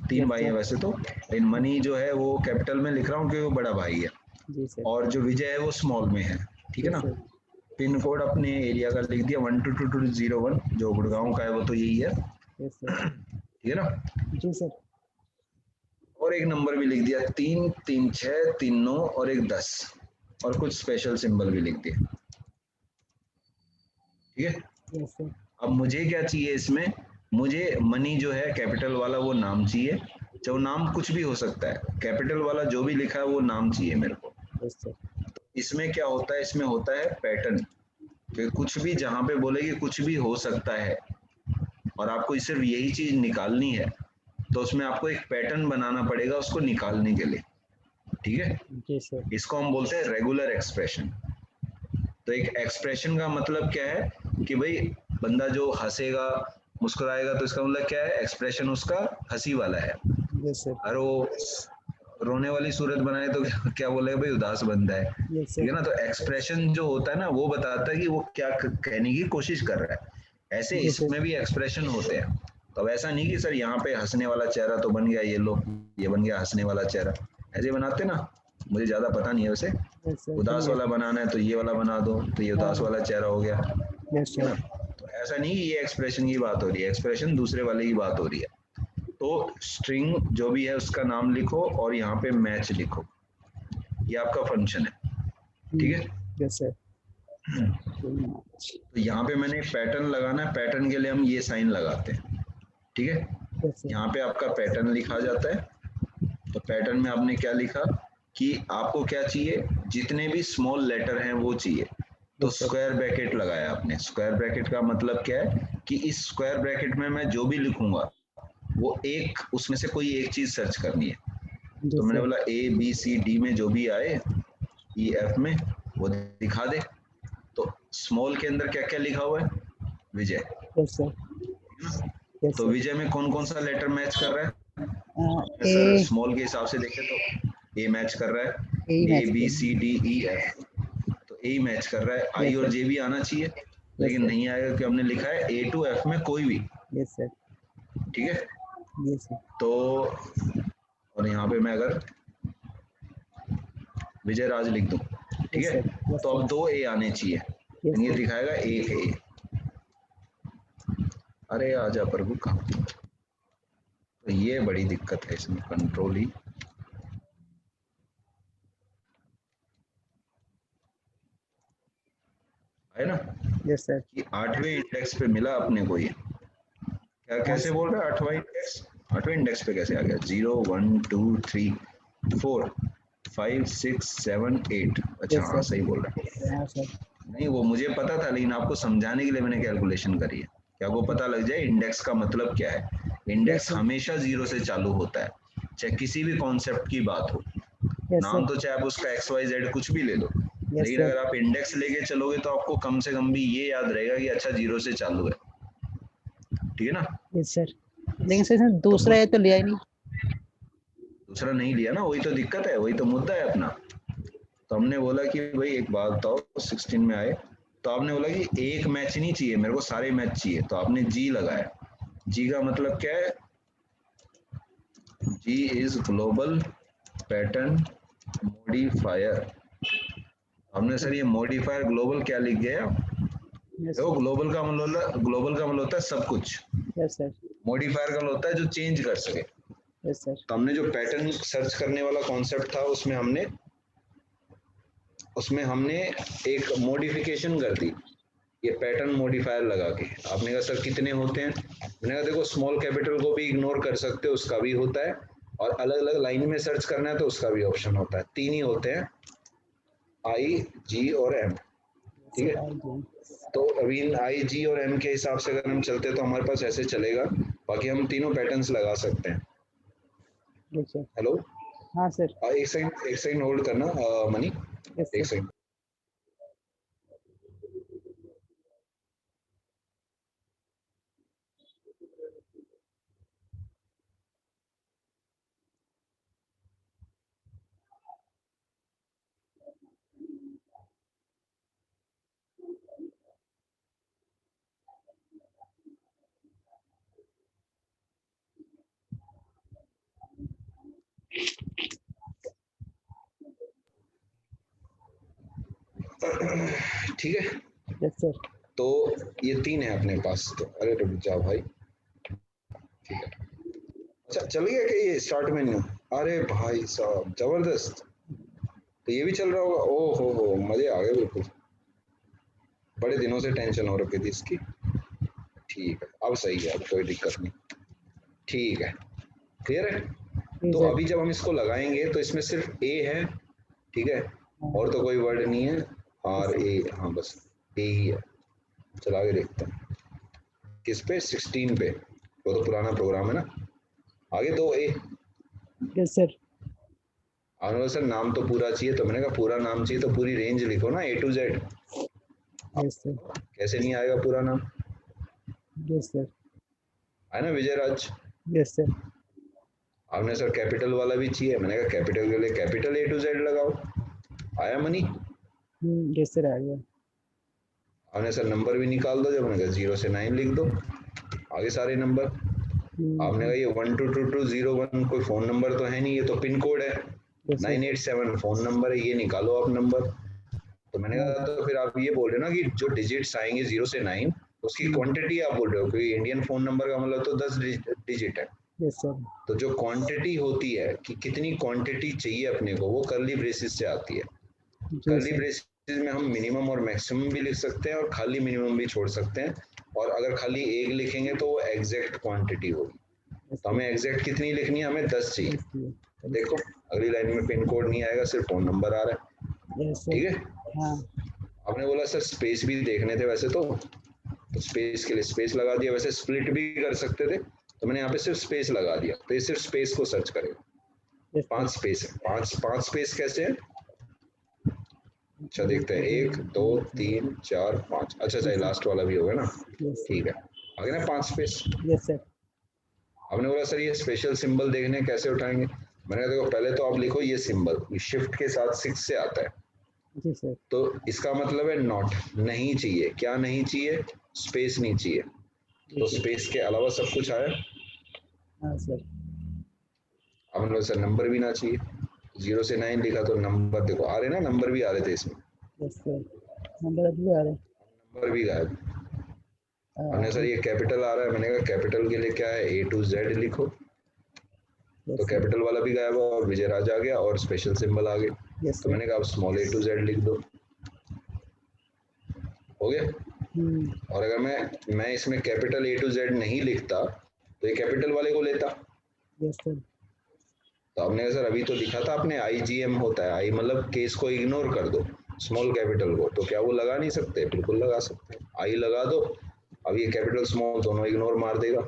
3 यस भाई हैं सर वैसे तो, लेकिन मनी जो है वो कैपिटल में लिख रहा हूँ क्योंकि वो बड़ा भाई है, जी सर और जो विजय है वो स्मॉल में है, ठीक है यस ना। सर पिन कोड अपने एरिया का लिख दिया 12201, जो गुड़गांव का है वो तो यही है, यस सर ठीक है ना। जी सर और एक नंबर भी लिख दिया 3 3 6 3 9 और एक 10, और कुछ स्पेशल सिंबल भी लिख दिया, ठीक है। यस सर अब मुझे क्या चाहिए इसमें, मुझे मनी जो है कैपिटल वाला वो नाम चाहिए, जो नाम कुछ भी हो सकता है, कैपिटल वाला जो भी लिखा है वो नाम चाहिए मेरे को। यस सर इसमें क्या होता है, इसमें होता है पैटर्न, कि कुछ भी जहां पे बोलेगी कुछ भी हो सकता है और आपको सिर्फ यही चीज निकालनी है, तो उसमें आपको एक पैटर्न बनाना पड़ेगा उसको निकालने के लिए, ठीक है। जी सर इसको हम बोलते हैं रेगुलर एक्सप्रेशन। तो एक एक्सप्रेशन का मतलब क्या है कि भाई बंदा जो हंसेगा मुस्कुराएगा तो इसका मतलब क्या है, एक्सप्रेशन उसका हंसी वाला है। यस सर और वो रोने वाली सूरत बनाए तो क्या बोलेगा, भाई उदास बंदा है, यस ठीक है सर ना। तो एक्सप्रेशन जो होता है ना वो बताता है कि वो क्या कहने की कोशिश कर रहा है। ऐसे जी सर इसमें भी एक्सप्रेशन होते हैं। तो ऐसा नहीं कि सर यहाँ पे हंसने वाला चेहरा तो बन गया, ये लो ये बन गया हंसने वाला चेहरा, ऐसे बनाते ना, मुझे ज्यादा पता नहीं है वैसे। यस सर उदास समझ वाला बनाना है तो ये वाला बना दो, तो ये उदास हाँ वाला चेहरा हो गया, यस है ना। सर तो ऐसा नहीं कि ये एक्सप्रेशन की बात हो रही है, एक्सप्रेशन दूसरे वाले की बात हो रही है। तो स्ट्रिंग जो भी है उसका नाम लिखो और यहाँ पे मैच लिखो, ये आपका फंक्शन है, ठीक है। यस सर तो यहाँ पे मैंने पैटर्न लगाना है, पैटर्न के लिए हम ये साइन लगाते हैं, ठीक है। यस सर यहाँ पे आपका पैटर्न लिखा जाता है। तो पैटर्न में आपने क्या लिखा कि आपको क्या चाहिए, जितने भी स्मॉल लेटर हैं वो चाहिए, तो यस सर स्क्वायर ब्रैकेट लगाया आपने। स्क्वायर ब्रैकेट का मतलब क्या है कि इस स्क्वायर ब्रैकेट में मैं जो भी लिखूंगा वो एक उसमें से कोई एक चीज सर्च करनी है। जी तो मैंने सर बोला ए बी सी डी में जो भी आए ई एफ में वो दिखा दे। तो स्मॉल के अंदर क्या क्या लिखा हुआ है, विजय, यस सर यस तो सर विजय में कौन कौन सा लेटर मैच कर रहा है, ए सर स्मॉल के हिसाब से देखें तो ए मैच कर रहा ए है, ए मैच बी कर सी डी ई एफ, तो ए मैच कर रहा है। आई यस और सर जे भी आना चाहिए यस लेकिन सर नहीं आएगा कि हमने लिखा है ए टू एफ में कोई भी, यस सर। ठीक है। Yes sir. तो और यहाँ पे मैं अगर विजय राज लिख दूं, ठीक यस है, सर। यस तो अब सर। 2 ए आने चाहिए, यस ये सर। दिखाएगा 1 ए। अरे आजा प्रभु कहाँ, तो ये बड़ी दिक्कत है इसमें, कंट्रोल ही है ना, यस सर। कि 8वें इंडेक्स पे मिला अपने को ये। क्या कैसे बोल रहे हैं 8वां इंडेक्स, 8वें इंडेक्स पे कैसे आ गया, 0 1 2 3 4 5 6 7 8। अच्छा यस हाँ सर। सही बोल रहे हैं। हाँ सर। नहीं वो मुझे पता था, लेकिन आपको समझाने के लिए मैंने कैलकुलेशन करी है, क्या आपको पता लग जाए इंडेक्स का मतलब क्या है। Yes index sir. हमेशा 0 से चालू होता है, चाहे किसी भी कॉन्सेप्ट की बात हो। यस नाम सर। तो चाहे आप उसका XYZ कुछ भी ले लो, यस लेकिन सर। अगर आप इंडेक्स लेके चलोगे तो आपको कम से कम भी ये याद रहेगा कि अच्छा 0 से चालू है, ठीक है ना। Yes sir. लेकिन सर इसने तो दूसरा ये तो लिया ही नहीं। दूसरा नहीं लिया ना, वही तो दिक्कत है, वही तो मुद्दा है अपना। तो हमने बोला कि भाई एक बात बताओ, 16 में आए तो आपने बोला कि एक मैच नहीं चाहिए मेरे को, सारे मैच चाहिए, तो आपने जी लगाया। जी का मतलब क्या है, जी इज ग्लोबल पैटर्न मॉडिफायर। हमने सर ये मॉडिफायर ग्लोबल क्या लिख गया, यस देखो सर। ग्लोबल का मतलब होता है सब कुछ, यस सर। मॉडिफायर का मतलब होता है जो चेंज कर सके। Yes sir. तो हमने जो पैटर्न सर्च करने वाला कॉन्सेप्ट था उसमें हमने एक मॉडिफिकेशन कर दी, ये पैटर्न मॉडिफायर लगा के। आपने कहा सर कितने होते हैं, मैंने कहा देखो स्मॉल कैपिटल को भी इग्नोर कर सकते हो, उसका भी होता है, और अलग अलग लाइन में सर्च करना है तो उसका भी ऑप्शन होता है। 3 ही होते हैं, आई जी और एम, यस ठीक सर। है। आई जी। तो अभी इन आई जी और एम के हिसाब से अगर हम चलते हैं तो हमारे पास ऐसे चलेगा, बाकी हम तीनों पैटर्न्स लगा सकते हैं। Yes sir. हेलो, हाँ सर। एक सेकंड होल्ड करना मनी, यस एक सर। सेकंड। ठीक है, यस सर। तो ये 3 है अपने पास, तो अरे रुक जाओ भाई, ठीक है। अच्छा चल गया क्या ये स्टार्ट मेन्यू, अरे भाई साहब जबरदस्त, तो ये भी चल रहा होगा, ओ हो मजे आ गए बिल्कुल, बड़े दिनों से टेंशन हो रखी थी इसकी। ठीक है अब सही है, अब कोई दिक्कत नहीं, ठीक है, क्लियर है। जी तो सर। अभी जब हम इसको लगाएंगे तो इसमें सिर्फ ए है, ठीक है, हाँ। और तो कोई वर्ड नहीं है, यस आर सर। ए, हाँ बस ए ही है। चला के देखते हैं किस पे, 16 पे, वो तो पुराना प्रोग्राम है ना। आगे 2 ए, यस सर। आपने बोला सर नाम तो पूरा चाहिए, तो मैंने कहा पूरा नाम चाहिए तो पूरी रेंज लिखो ना, A to Z। Yes sir. कैसे नहीं आएगा पूरा नाम, यस सर। है ना विजय राज। Yes sir. आपने सर कैपिटल वाला भी चाहिए, मैंने कहा कैपिटल के लिए कैपिटल A to Z लगाओ, आया मनी। यस सर आ गया। आपने सर नंबर भी निकाल दो, जब मैंने कहा 0 से 9 लिख दो, आगे सारे नंबर। आपने कहा ये 122201 कोई फोन नंबर तो है नहीं, ये तो पिन कोड है, यस सर। 987 फोन नंबर है, ये निकालो आप नंबर। तो मैंने हाँ। कहा तो फिर आप ये बोल रहे हो ना कि जो डिजिट्स आएंगे 0 से 9 उसकी क्वांटिटी आप बोल रहे हो, क्योंकि इंडियन फोन नंबर का मतलब तो 10 डिजिट है। Yes sir. तो जो क्वांटिटी होती है कि कितनी क्वांटिटी चाहिए अपने को, वो कर्ली ब्रेसिस से आती है। जी कर्ली सर। ब्रेसिस में हम मिनिमम और मैक्सिमम भी लिख सकते हैं और खाली मिनिमम भी छोड़ सकते हैं, और अगर खाली एक लिखेंगे तो वो एग्जैक्ट क्वांटिटी होगी। यस तो सर। हमें एग्जैक्ट कितनी लिखनी है, हमें 10 चाहिए। यस देखो अगली लाइन में पिन कोड नहीं आएगा, सिर्फ फोन नंबर आ रहा है, सर। ठीक है। हाँ। आपने बोला सर स्पेस भी देखने थे वैसे तो स्पेस के लिए स्पेस लगा दिया, वैसे स्प्लिट भी कर सकते थे, तो मैंने यहाँ पे सिर्फ स्पेस लगा दिया, तो ये सिर्फ स्पेस को सर्च करेगा। Yes sir. 5 स्पेस है, पांच स्पेस कैसे है, अच्छा देखते हैं, 1 2 3 4 5, अच्छा चाहिए लास्ट वाला भी होगा ना, यस। ठीक है, आगे ना 5 स्पेस। Yes sir. आपने बोला सर ये स्पेशल सिंबल देखने कैसे उठाएंगे, मैंने कहा देखो पहले तो आप लिखो ये सिंबल, ये शिफ्ट के साथ 6 से आता है, जी सर। तो इसका मतलब है नॉट, नहीं चाहिए, क्या नहीं चाहिए, स्पेस नहीं चाहिए, तो स्पेस के अलावा सब कुछ आया। हाँ सर। अब हम लोग सर नंबर भी ना चाहिए, 0 से 9 लिखा तो नंबर देखो आ रहे ना, नंबर भी आ रहे थे इसमें, यस सर, नंबर अभी आ रहे। नंबर भी गायब। हमने सर ये कैपिटल आ रहा है, मैंने कहा कैपिटल के लिए क्या है A to Z लिखो, तो कैपिटल वाला भी गायब हुआ और विजय राज आ गया और स्पेशल सिंबल आ गए। तो मैंने कहा अब स्मॉल A to Z लिख दो, हो गया। और अगर मैं इसमें कैपिटल A to Z नहीं लिखता तो ये कैपिटल वाले को लेता। Yes sir. तो आपने कहा सर अभी तो लिखा था आपने IGM होता है, आई मतलब केस को इग्नोर कर दो, स्मॉल कैपिटल को, तो क्या वो लगा नहीं सकते? बिल्कुल लगा सकते हैं, आई लगा दो। अब ये कैपिटल स्मॉल दोनों इग्नोर मार देगा,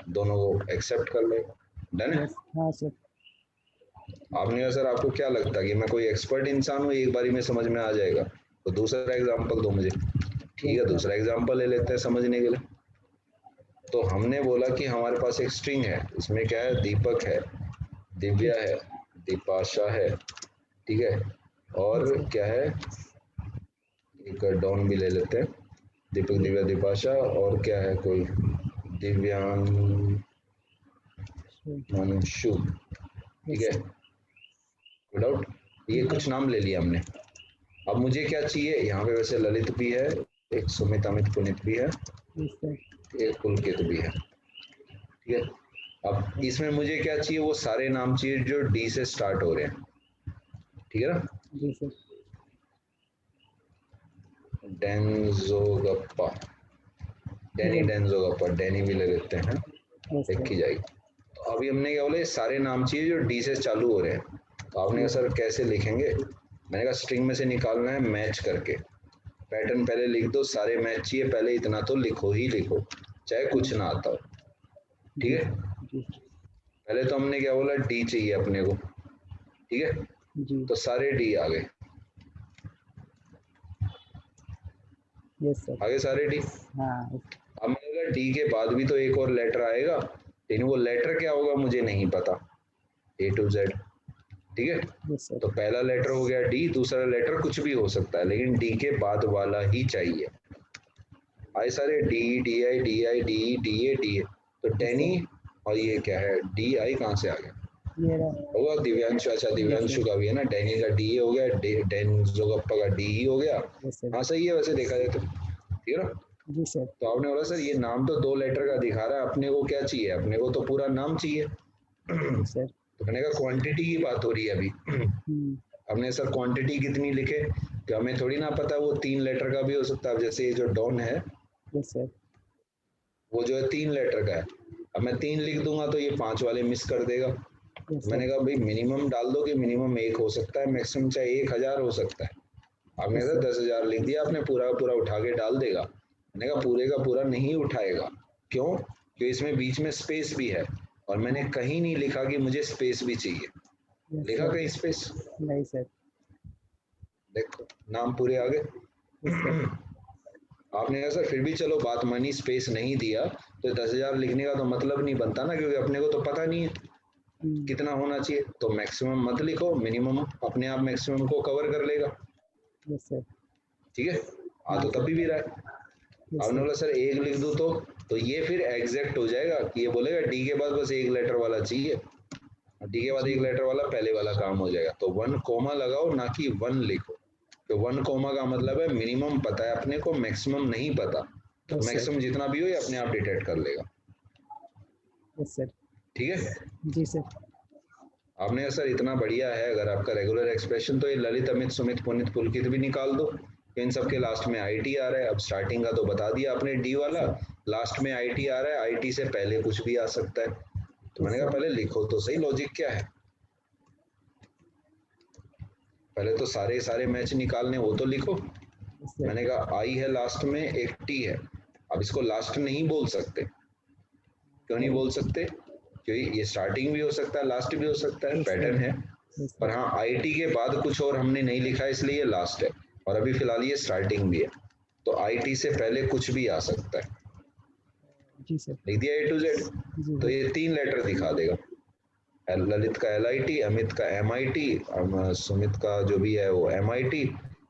दोनों को एक्सेप्ट कर लेगा। डन है। हाँ सर। आपने कहा सर आपको क्या लगता है कि मैं कोई एक्सपर्ट इंसान हूँ, एक बारी में समझ में आ जाएगा? तो दूसरा एग्जांपल दो मुझे। ठीक है, दूसरा एग्जांपल ले लेते हैं समझने के लिए। तो हमने बोला कि हमारे पास एक स्ट्रिंग है, इसमें क्या है, दीपक है, दिव्या है, दीपाशा है, ठीक है, और क्या है, एक डॉन भी ले लेते हैं, दीपक, दिव्या, दीपाशा, और क्या है, कोई दिव्यांशु, ठीक है, विदाउट, ये कुछ नाम ले लिया हमने। अब मुझे क्या चाहिए, यहाँ पे वैसे ललित भी है, एक सुमित, अमित, पुनित भी है, एक पुलकित भी है, ठीक है। अब इसमें मुझे क्या चाहिए, वो सारे नाम चाहिए जो डी से स्टार्ट हो रहे हैं, ठीक है ना। जी सर। डेंजोगप्पा, डैनी डेंजोगप्पा, डैनी भी ले लेते हैं, एक की जाएगी। तो अभी हमने क्या बोला, सारे नाम चाहिए जो डी से चालू हो रहे हैं। तो आपने कहा सर कैसे लिखेंगे, मैंने कहा स्ट्रिंग में से निकालना है मैच करके, पैटर्न पहले लिख दो, सारे मैच चाहिए, पहले इतना तो लिखो ही लिखो, चाहे कुछ ना आता हो, ठीक है। पहले तो हमने क्या बोला, डी चाहिए अपने को, ठीक है, तो सारे डी आ गए, आगे सारे डी। अब मैंने कहा डी के बाद भी तो एक और लेटर आएगा, लेकिन वो लेटर क्या होगा मुझे नहीं पता, A to Z, ठीक है। तो पहला लेटर हो गया डी, दूसरा लेटर कुछ भी हो सकता है, लेकिन डी के बाद वाला ही चाहिए। आए सारे D, D I, D I, D, D A, D A, तो डैनी, और ये क्या है, डी आई कहाँ से आ गया होगा, दिव्यांशु, अच्छा दिव्यांशु का भी है ना, डैनी का डी हो गया, डेंजोगप्पा का डी ही हो गया। हाँ सही है वैसे देखा जाए तो, ठीक है ना। जी सर। तो आपने बोला सर ये नाम तो 2 लेटर का दिखा रहा है, अपने को क्या चाहिए, अपने को तो पूरा नाम चाहिए सर। तो मैंने कहा क्वांटिटी की बात हो रही है अभी। हमने सर क्वांटिटी कितनी लिखे, कि हमें थोड़ी ना पता वो 3 लेटर का भी हो सकता है, जैसे ये जो डॉन है वो जो है 3 लेटर का है, अब मैं 3 लिख दूंगा तो ये 5 वाले मिस कर देगा। मैंने कहा भाई मिनिमम डाल दो कि मिनिमम 1 हो सकता है, मैक्सिमम चाहे 1000 हो सकता है। आपने कहा 10,000 लिख दिया, आपने पूरा का पूरा उठा के डाल देगा। मैंने कहा पूरे का पूरा नहीं उठाएगा, क्यों, क्योंकि इसमें बीच में स्पेस भी है, और मैंने कहीं नहीं लिखा कि मुझे स्पेस भी चाहिए, लिखा कहीं स्पेस नहीं सर। देखो नाम पूरे आ गए। आपने कहा सर फिर भी चलो बात मानी, स्पेस नहीं दिया तो 10,000 लिखने का तो मतलब नहीं बनता ना, क्योंकि अपने को तो पता नहीं है कितना होना चाहिए, तो मैक्सिमम मत लिखो, मिनिमम अपने आप मैक्सिमम को कवर कर लेगा, ठीक है। आ तो तभी भी रहा है। आपने बोला सर 1 लिख दूं तो ये फिर एग्जैक्ट हो जाएगा कि ये बोलेगा डी के बाद बस 1 लेटर वाला चाहिए, डी के बाद 1 लेटर वाला पहले वाला काम हो जाएगा, तो 1 कोमा लगाओ ना कि 1 लिखो, तो 1 कोमा का मतलब है मिनिमम पता है अपने को, मैक्सिमम नहीं पता, तो मैक्सिमम जितना भी हो ये अपने आप डिटेक्ट कर लेगा, ठीक है। जी सर। आपने सर इतना बढ़िया है, अगर आपका रेगुलर एक्सप्रेशन, तो ये ललित, अमित, सुमित, पुनित, पुलकित भी निकाल दो, इन सब के लास्ट में IT आ रहा है। अब स्टार्टिंग का तो बता दिया आपने डी वाला, लास्ट में IT आ रहा है, IT से पहले कुछ भी आ सकता है, तो मैंने कहा पहले लिखो तो सही लॉजिक क्या है, पहले तो सारे मैच निकालने, वो तो लिखो। मैंने कहा आई है लास्ट में, एक टी है, अब इसको लास्ट नहीं बोल सकते, क्यों नहीं बोल सकते, क्योंकि ये स्टार्टिंग भी हो सकता है लास्ट भी हो सकता है, पैटर्न है, पर हाँ IT के बाद कुछ और हमने नहीं लिखा इसलिए ये लास्ट है, और अभी फिलहाल ये स्टार्टिंग भी है, तो IT से पहले कुछ भी आ सकता है, जी सर। लिख दिया A to Z, तो ये 3 लेटर दिखा देगा, ललित का LIT, अमित का MIT, सुमित का जो भी है वो MIT,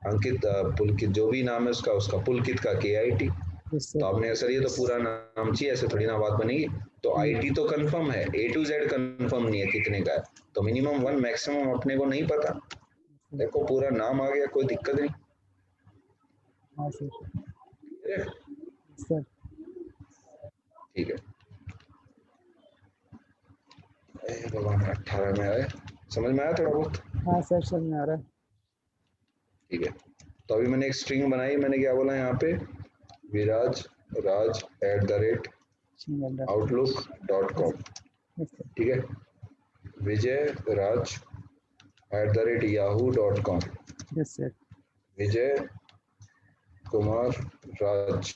अंकित, पुलकित जो भी नाम है उसका पुलकित का KIT, Yes, तो sir. आपने सर ये तो पूरा नाम चाहिए, ऐसे थोड़ी ना बात बनेगी। तो आईटी तो कंफर्म है, ए टू जेड कंफर्म नहीं है कितने का है, तो मिनिमम 1 मैक्सिमम अपने को नहीं पता। देखो पूरा नाम आ गया, कोई दिक्कत नहीं। हाँ सर। ठीक है? सर ठीक है। भगवान 18 में आए, समझ में आया थोड़ा बहुत? हाँ सर, समझ में आ रहा है। ठीक है, तो अभी मैंने एक स्ट्रिंग बनाई, मैंने क्या बोला यहाँ पे, विराज राज @outlook.com। Yes, sir. ठीक है, विजय राज @yahoo.com, Yes, sir. Vijay Kumar Raj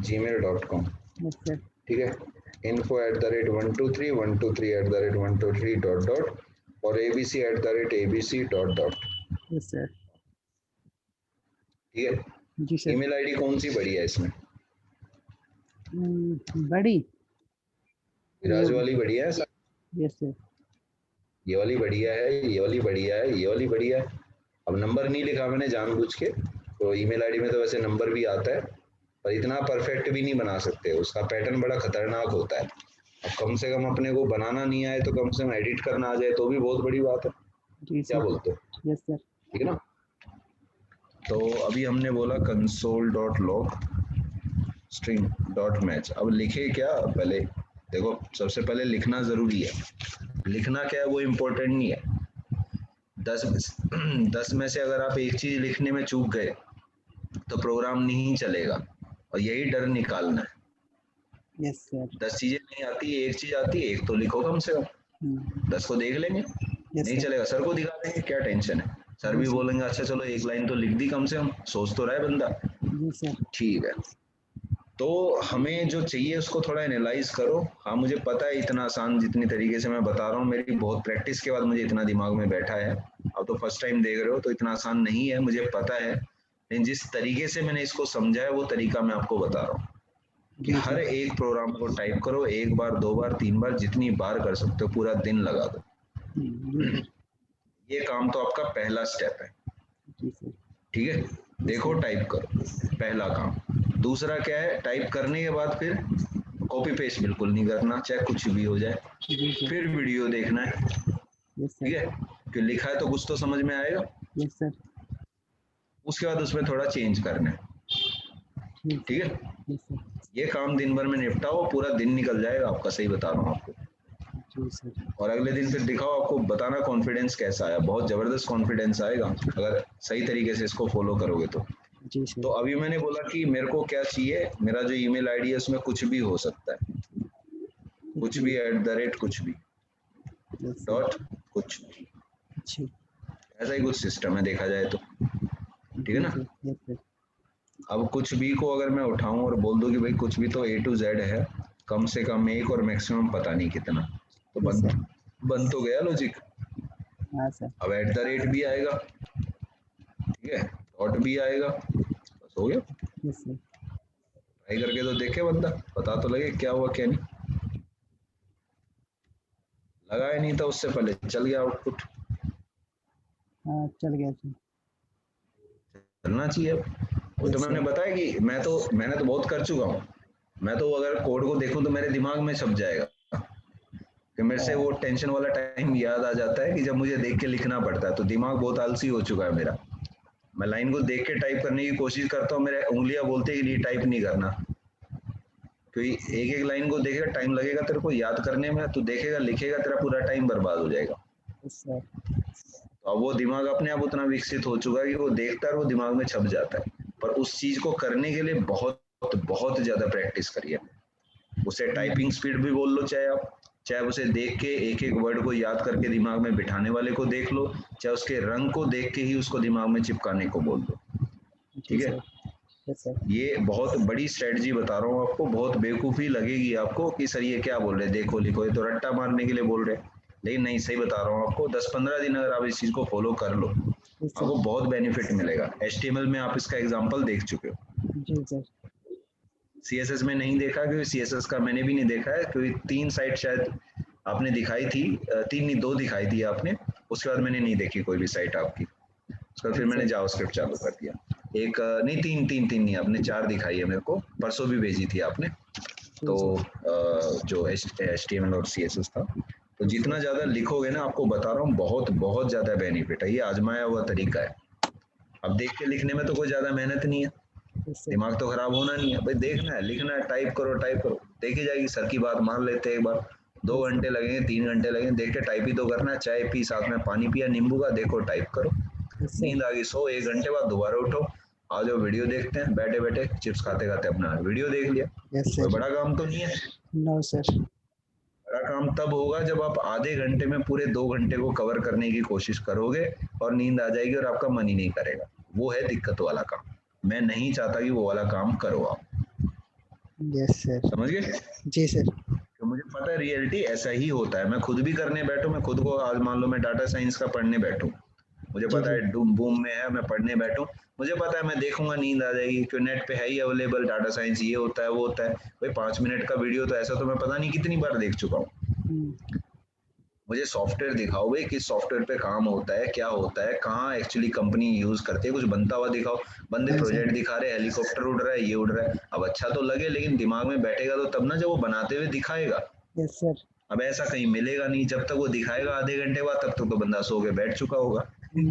@gmail.com। Yes, sir. ठीक है, info@123 और abc@abc. Yes, sir. ठीक है, जी सर। ईमेल आईडी कौन सी बढ़िया है इसमें? बड़ी विराज वाली बढ़िया है सर? Yes sir. ये वाली बढ़िया है, ये वाली बढ़िया है, ये वाली बढ़िया है। अब नंबर नहीं लिखा मैंने जानबूझ के, तो ईमेल आईडी में तो वैसे नंबर भी आता है, पर इतना परफेक्ट भी नहीं बना सकते, उसका पैटर्न बड़ा खतरनाक होता है। अब कम से कम अपने को बनाना नहीं आए तो कम से कम एडिट करना आ जाए तो भी बहुत बड़ी बात है। जी क्या सर। बोलते हो? Yes sir. ठीक है ना? तो अभी हमने बोला console.log string.match। अब लिखे क्या पहले? देखो सबसे पहले लिखना जरूरी है। लिखना क्या है वो इम्पोर्टेंट नहीं है। 10 में से अगर आप एक चीज लिखने में चूक गए तो प्रोग्राम नहीं चलेगा, और यही डर निकालना है। Yes sir. 10 चीजें नहीं आती, एक चीज आती है, एक तो लिखो कम से कम। 10 को देख लेंगे, नहीं चलेगा सर को दिखा देंगे, क्या टेंशन है। सर भी बोलेंगे अच्छा चलो एक लाइन तो लिख दी, कम से कम सोच तो रहा है बंदा। जी सर। ठीक है, तो हमें जो चाहिए उसको थोड़ा एनालाइज करो। हाँ मुझे पता है इतना आसान जितनी तरीके से मैं बता रहा हूँ, मेरी बहुत प्रैक्टिस के बाद मुझे इतना दिमाग में बैठा है। अब तो फर्स्ट टाइम देख रहे हो तो इतना आसान नहीं है, मुझे पता है, लेकिन जिस तरीके से मैंने इसको समझा है वो तरीका मैं आपको बता रहा हूँ कि हर एक प्रोग्राम को टाइप करो, 1 बार 2 बार 3 बार जितनी बार कर सकते हो, पूरा दिन लगा दो। ये काम तो आपका पहला स्टेप है। ठीक है, देखो टाइप करो, पहला काम। दूसरा क्या है, टाइप करने के बाद फिर कॉपी पेस्ट बिल्कुल नहीं करना, चाहे कुछ भी हो जाए। फिर वीडियो देखना है। ठीक है, कि लिखा है तो कुछ तो समझ में आएगा। Yes sir. उसके बाद उसमें थोड़ा चेंज करना है। ठीक है, ये काम दिन भर में निपटाओ, पूरा दिन निकल जाएगा आपका, सही बता रहा हूँ आपको। और अगले दिन फिर दिखाओ, आपको बताना कॉन्फिडेंस कैसा आया। बहुत जबरदस्त कॉन्फिडेंस आएगा अगर सही तरीके से इसको फॉलो करोगे तो। तो अभी मैंने बोला कि मेरे को क्या चाहिए, मेरा जो ईमेल आईडी है उसमें कुछ भी हो सकता है, कुछ भी @ कुछ भी डॉट कुछ भी, ऐसा ही कुछ सिस्टम है देखा जाए तो। ठीक है ना? अब कुछ भी को अगर मैं उठाऊं और बोल दूं कि भाई कुछ भी तो A to Z है, कम से कम एक और मैक्सिमम पता नहीं कितना, तो बन तो गया लॉजिक। अब @ भी आएगा, ठीक है, डॉट भी आएगा, बस हो गया। ट्राई करके तो देखे बंदा, पता तो लगे क्या हुआ क्या नहीं। लगाया नहीं था उससे पहले, चल गया आउटपुट। चल गया। चलना चाहिए। वो तो मैंने बताया कि मैंने तो बहुत कर चुका हूँ। मैं तो अगर कोड को देखूं तो मेरे दिमाग में छप जाएगा, कि मेरे से वो टेंशन वाला टाइम याद आ जाता है कि जब मुझे देख के लिखना पड़ता है, तो दिमाग बहुत आलसी हो चुका है मेरा। मैं लाइन को देख के टाइप करने की कोशिश करता हूँ, मेरे उंगलियां बोलते हैं कि ये टाइप नहीं करना, क्योंकि एक एक लाइन को देखेगा टाइम लगेगा तेरे को याद करने में, तू देखेगा लिखेगा तेरा पूरा टाइम बर्बाद हो जाएगा। तो अब वो दिमाग अपने आप उतना विकसित हो चुका है कि वो देखता है और वो दिमाग में छप जाता है। पर उस चीज को करने के लिए बहुत बहुत ज्यादा प्रैक्टिस करिए। उसे टाइपिंग स्पीड भी बोल लो, चाहे उसे देख के एक एक वर्ड को याद करके दिमाग में बिठाने वाले को देख लो, चाहे उसके रंग को देख के ही उसको दिमाग में चिपकाने को बोल दो। ठीक है, ये बहुत बड़ी स्ट्रेटजी बता रहा हूँ आपको। बहुत बेवकूफ़ी लगेगी आपको कि सर ये क्या बोल रहे, देखो लिखो, ये तो रट्टा मारने के लिए बोल रहे, लेकिन नहीं, सही बता रहा हूँ आपको। 10-15 दिन अगर आप इस चीज़ को फॉलो कर लो, आपको बहुत बेनिफिट मिलेगा। HTML में आप इसका एग्जाम्पल देख चुके हो, CSS में नहीं देखा, क्योंकि CSS का मैंने भी नहीं देखा है, क्योंकि 3 साइट शायद आपने दिखाई थी, 3 नहीं 2 दिखाई थी आपने, उसके बाद मैंने नहीं देखी कोई भी साइट आपकी। उसके बाद फिर मैंने जावास्क्रिप्ट चालू कर दिया। एक नहीं, तीन नहीं, आपने 4 दिखाई है मेरे को, परसों भी भेजी थी आपने। तो जो HTML और CSS था, तो जितना ज्यादा लिखोगे ना, आपको बता रहा हूँ बहुत बहुत ज्यादा बेनिफिट है। ये आजमाया हुआ तरीका है। अब देख के लिखने में तो कोई ज्यादा मेहनत नहीं है, दिमाग तो खराब होना नहीं है भाई, देखना है, लिखना है, टाइप करो, देखी जाएगी। सर की बात मान लेते हैं एक बार, 2 घंटे लगेंगे, 3 घंटे लगेंगे, देख के टाइप ही तो करना है। चाय पी, साथ में पानी पिया नींबू का, देखो टाइप करो, नींद आ गई सो, 1 घंटे बाद दोबारा उठो, आ जाओ वीडियो देखते हैं, बैठे बैठे चिप्स खाते खाते अपना वीडियो देख लिया। कोई बड़ा काम तो नहीं है। No sir. बड़ा काम तब होगा जब आप आधे घंटे में पूरे 2 घंटे को कवर करने की कोशिश करोगे और नींद आ जाएगी और आपका मन ही नहीं करेगा। वो है दिक्कत वाला काम। मैं नहीं चाहता कि वो वाला काम करो आप। Yes sir. समझ गए? जी सर। तो मुझे पता है रियलिटी ऐसा ही होता है। मैं खुद भी करने बैठूं, मैं खुद को आज मान लो मैं डाटा साइंस का पढ़ने बैठूं, मुझे पता है डूम बूम में है, मैं पढ़ने बैठूं, मुझे पता है मैं देखूंगा नींद आ जाएगी, क्योंकि नेट पे है ही अवेलेबल, डाटा साइंस ये होता है वो होता है। भाई 5 मिनट का वीडियो तो ऐसा तो मैं पता नहीं कितनी बार देख चुका हूँ। मुझे सॉफ्टवेयर दिखाओ भाई, किस सॉफ्टवेयर पे काम होता है, क्या होता है, कहाँ एक्चुअली कंपनी यूज करती है, कुछ बनता हुआ दिखाओ। बंदे प्रोजेक्ट दिखा रहे, हेलीकॉप्टर उड़ रहा है, ये उड़ रहा है, अब अच्छा तो लगे, लेकिन दिमाग में बैठेगा तो तब ना जब वो बनाते हुए दिखाएगा। Yes sir. अब ऐसा कहीं मिलेगा नहीं, जब तक वो दिखाएगा आधे घंटे बाद, तब तक तो बंदा सो के बैठ चुका होगा। है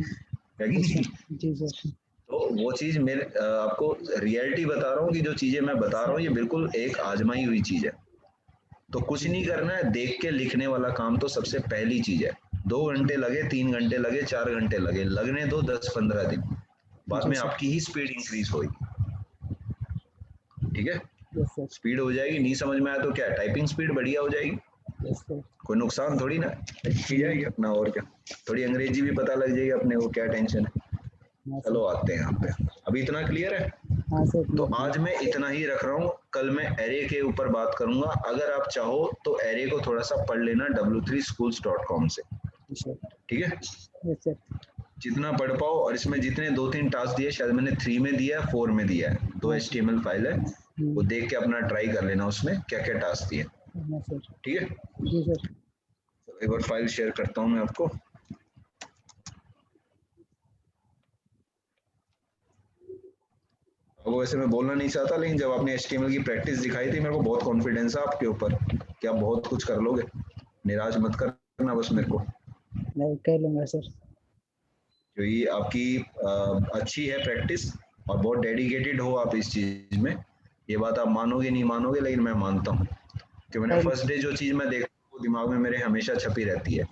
कि नहीं? जी सर। तो वो चीज मेरे आपको रियलिटी बता रहा हूँ कि जो चीजें मैं बता रहा हूँ ये बिल्कुल एक आजमाई हुई चीज है। तो कुछ नहीं करना है, देख के लिखने वाला काम तो सबसे पहली चीज है। 2 घंटे लगे, 3 घंटे लगे, 4 घंटे लगे, लगने दो 10-15 दिन, बाद में आपकी ही स्पीड इंक्रीज होगी। ठीक है? स्पीड हो जाएगी, नहीं समझ में आया तो क्या, टाइपिंग स्पीड बढ़िया हो जाएगी, कोई नुकसान थोड़ी ना की जाएगी अपना, और क्या, थोड़ी अंग्रेजी भी पता लग जाएगी अपने को, क्या टेंशन है। चलो आते हैं यहाँ पे, अभी इतना क्लियर है? हाँ सर। तो आज मैं इतना ही रख रहा हूँ, कल मैं एरे के ऊपर बात करूंगा। अगर आप चाहो तो एरे को थोड़ा सा पढ़ लेना w3schools.com से, ठीक है? Yes sir. जितना पढ़ पाओ, और इसमें जितने 2-3 टास्क दिए, शायद मैंने 3 में दिया है, 4 में दिया है, 2 HTML फाइल है, वो देख के अपना ट्राई कर लेना उसमें क्या क्या टास्क दिए, ठीक है? जी सर। एक बार फाइल शेयर करता हूँ मैं आपको। वो वैसे मैं बोलना नहीं चाहता, लेकिन जब आपने HTML की प्रैक्टिस दिखाई थी, मेरे को बहुत कॉन्फिडेंस है आपके ऊपर कि आप बहुत कुछ कर लोगे। निराश मत करना बस मेरे को। मैं कर लूंगा सर। क्योंकि आपकी अच्छी है प्रैक्टिस और बहुत डेडिकेटेड हो आप इस चीज में। ये बात आप मानोगे नहीं मानोगे, लेकिन मैं मानता हूँ कि मैंने फर्स्ट डे जो चीज मैं देखता हूँ वो दिमाग में मेरे हमेशा छपी रहती है।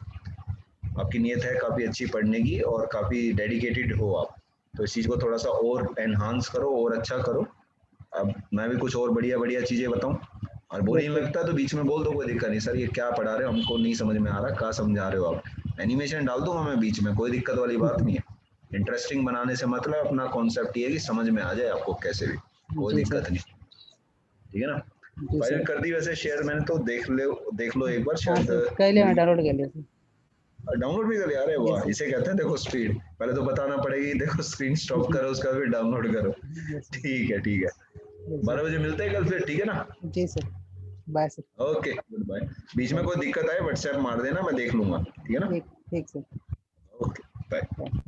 आपकी नीयत है काफी अच्छी पढ़ने की और काफी डेडिकेटेड हो आप, तो इस चीज को थोड़ा सा और एनहांस करो और अच्छा करो। अब मैं भी कुछ और बढ़िया बढ़िया चीजें बताऊं, और बोरिंग लगता है तो बीच में बोल दो, कोई दिक्कत नहीं, सर ये क्या पढ़ा रहे हो, हमको नहीं समझ में आ रहा, क्या समझा रहे हो आप, एनिमेशन डाल दूंगा मैं बीच में, कोई दिक्कत वाली बात नहीं है। इंटरेस्टिंग बनाने से मतलब अपना कॉन्सेप्ट ये है कि समझ में आ जाए आपको कैसे भी, कोई दिक्कत नहीं, ठीक है ना? फाइल कर दी वैसे शेयर मैंने, तो देख लो एक बार, शायद मैं डाउनलोड कर लिया। डाउनलोड भी कर लिया? अरे वाह, इसे कहते हैं देखो स्पीड। पहले तो बताना पड़ेगी, देखो स्क्रीन स्टॉप करो उसका, फिर डाउनलोड करो। ठीक है 12 बजे मिलते हैं कल फिर, ठीक है ना? जी sir, bye sir. Okay, goodbye. बीच में कोई दिक्कत आए व्हाट्सएप मार देना, मैं देख लूंगा, ठीक है ना? ठीक सर। Okay bye.